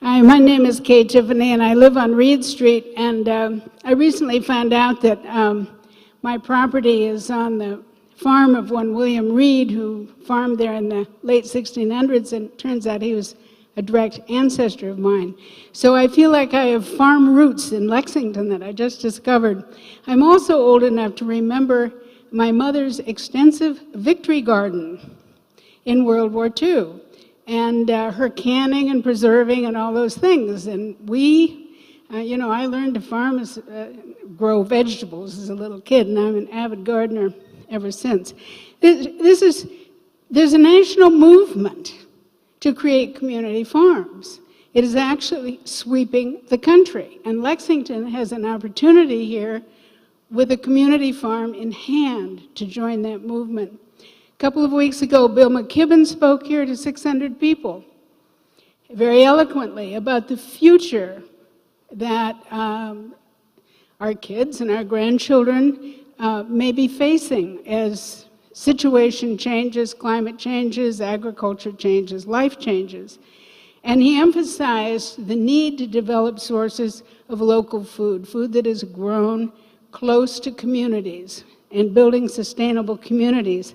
Hi, my name is Kay Tiffany, and I live on Reed Street. And I recently found out that my property is on the farm of one William Reed, who farmed there in the late 1600s, and it turns out he was a direct ancestor of mine. So I feel like I have farm roots in Lexington that I just discovered. I'm also old enough to remember my mother's extensive victory garden in World War II, and her canning and preserving and all those things. And we, I learned to farm, grow vegetables as a little kid, and I'm an avid gardener ever since. There's a national movement to create community farms. It is actually sweeping the country, and Lexington has an opportunity here with a community farm in hand to join that movement. A couple of weeks ago, Bill McKibben spoke here to 600 people, very eloquently, about the future that our kids and our grandchildren may be facing as situation changes, climate changes, agriculture changes, life changes. And he emphasized the need to develop sources of local food that is grown close to communities and building sustainable communities.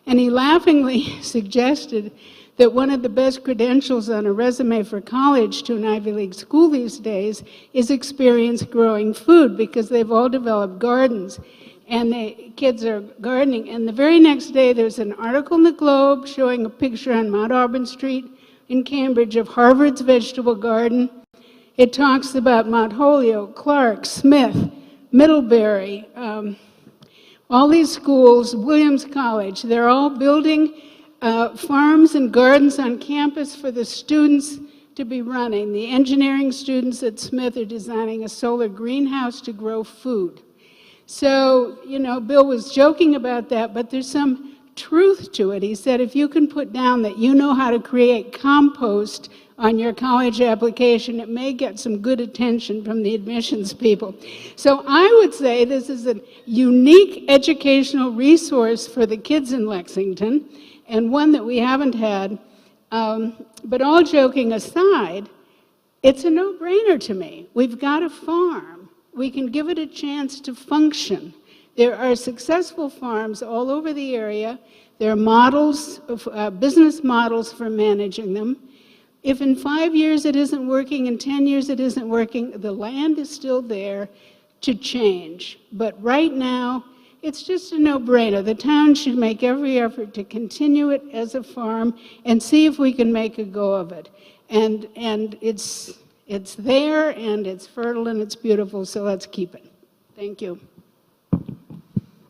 And he laughingly suggested that one of the best credentials on a resume for college to an Ivy League school these days is experience growing food, because they've all developed gardens. And the kids are gardening. And the very next day, there's an article in the Globe showing a picture on Mount Auburn Street in Cambridge of Harvard's vegetable garden. It talks about Mount Holyoke, Clark, Smith, Middlebury, all these schools, Williams College. They're all building farms and gardens on campus for the students to be running. The engineering students at Smith are designing a solar greenhouse to grow food. So, Bill was joking about that, but there's some truth to it. He said, if you can put down that you know how to create compost on your college application, it may get some good attention from the admissions people. So I would say this is a unique educational resource for the kids in Lexington, and one that we haven't had. But all joking aside, it's a no-brainer to me. We've got a farm. We can give it a chance to function. There are successful farms all over the area. There are models, business models for managing them. If in 5 years it isn't working, in 10 years it isn't working, the land is still there to change. But right now, it's just a no-brainer. The town should make every effort to continue it as a farm and see if we can make a go of it. And it's there, and it's fertile, and it's beautiful, so let's keep it. Thank you.